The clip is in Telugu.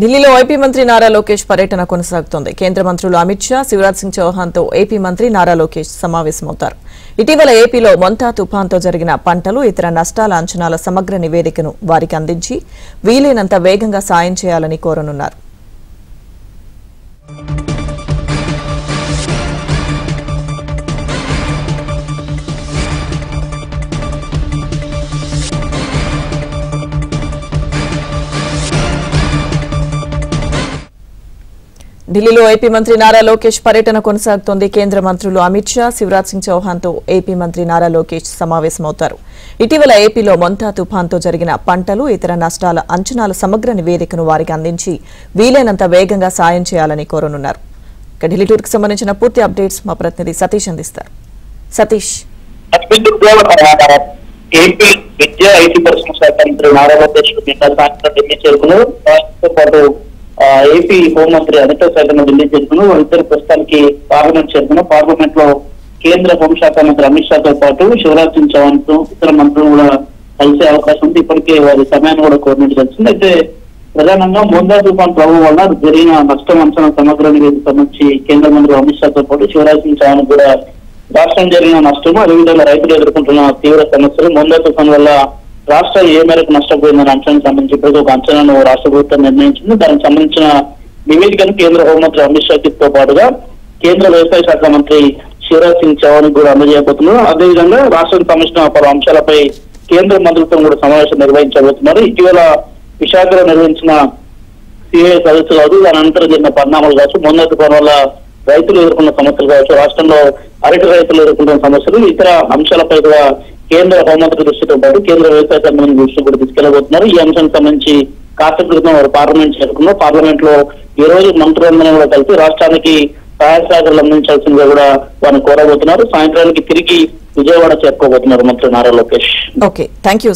ఢిల్లీలో ఏపీ మంత్రి నారా లోకేష్ పర్యటన కొనసాగుతోంది. కేంద్ర మంత్రులు అమిత్ షా, శివరాజ్ సింగ్ చౌహాన్ తో ఏపీ మంత్రి నారా లోకేష్ సమావేశమవుతారు. ఇటీవల ఏపీలో మొంతా తుఫాన్తో జరిగిన పంటలు, ఇతర నష్టాల అంచనాల సమగ్ర నివేదికను వారికి అందించి వీలైనంత వేగంగా సాయం చేయాలని కోరనున్నారు. ఢిల్లీలో ఏపీ మంత్రి నారా లోకేష్ పర్యటన కొనసాగుతోంది. కేంద్ర మంత్రులు అమిత్ షా, శివరాజ్ సింగ్ చౌహాన్ తో ఏపీ మంత్రి నారా లోకేష్ సమావేశమవుతారు. ఇటీవల ఏపీలో మొంతా తుఫాన్తో జరిగిన పంటలు, ఇతర నష్టాల అంచనాల సమగ్ర నివేదికను వారికి అందించి వీలైనంత వేగంగా సాయం చేయాలని కోరనున్నారు. ఢిల్లీ టూర్కి సంబంధించిన పూర్తి అప్డేట్స్ మా ప్రతినిధి సతీష్ అందిస్తారు. సతీష్, ఏపీ విద్యా ఐటీ పరిశ్రమ శాఖ మంత్రి నారా లోకేష్ నిన్న సాయంత్రం ఢిల్లీ చేరుకున్నారు. దాంతో పాటు ఏపీ హోంమంత్రి అమిత్ షా ఢిల్లీ చేరుకున్నారు. వాళ్ళిద్దరు ప్రస్తుతానికి పార్లమెంట్ చేరుకున్నారు. పార్లమెంట్ లో కేంద్ర హోంశాఖ మంత్రి అమిత్ షాతో పాటు శివరాజ్ సింగ్ చౌహాన్ తో ఇతర మంత్రులు కూడా కలిసే అవకాశం ఉంది. ఇప్పటికే వారి సమయాన్ని కూడా కోరినట్టు తెలిసింది. అయితే ప్రధానంగా మొంతా తుఫాన్ ప్రభావం వల్ల జరిగిన నష్టం అంచనా సమగ్ర నివేదిక సంబంధించి కేంద్ర మంత్రి అమిత్ షాతో పాటు శివరాజ్ సింగ్ చౌహాన్ కూడా రాష్ట్రం జరిగిన నష్టము, అదేవిధంగా రైతులు ఎదుర్కొంటున్న తీవ్ర సమస్యలు, మొంతా తుఫాన్ వల్ల రాష్ట్రం ఏ మేరకు నష్టపోయిందనే అంశానికి సంబంధించి ఇప్పటికీ ఒక అంచనాను రాష్ట్ర ప్రభుత్వం నిర్ణయించింది. దానికి సంబంధించిన నివేదికను కేంద్ర హోంమంత్రి అమిత్ షాతో పాటుగా కేంద్ర వ్యవసాయ శాఖ మంత్రి శివరాజ్ సింగ్ చౌహాన్ కూడా అందజేయబోతున్నారు. అదేవిధంగా రాష్ట్రానికి సంబంధించిన పలు అంశాలపై కేంద్ర మంత్రులతో కూడా సమావేశం నిర్వహించబోతున్నారు. ఇటీవల విశాఖలో నిర్వహించిన సిఐ సదస్సు కావచ్చు, దాని అనంతరం జరిగిన పరిణామాలు కావచ్చు, మొంతా తుఫాన్ వల్ల రైతులు ఎదుర్కొన్న సమస్యలు కావచ్చు, రాష్ట్రంలో అరటి రైతులు ఎదుర్కొంటున్న సమస్యలు, ఇతర అంశాలపై కూడా కేంద్ర హోంమంత్రి దృష్టితో పాటు కేంద్ర వ్యవసాయ శాఖ మంత్రి దృష్టి కూడా తీసుకెళ్లబోతున్నారు. ఈ అంశానికి సంబంధించి కాస్త క్రితం వారు పార్లమెంట్ చేరుకున్నారు. పార్లమెంట్ లో ఈ రోజు మంత్రులందరూ కూడా కలిసి రాష్ట్రానికి సహాయ సహకారాలు అందించాల్సిందిగా కూడా వారిని కోరబోతున్నారు. సాయంత్రానికి తిరిగి విజయవాడ చేరుకోబోతున్నారు మంత్రి Nara Lokesh. Okay, thank you.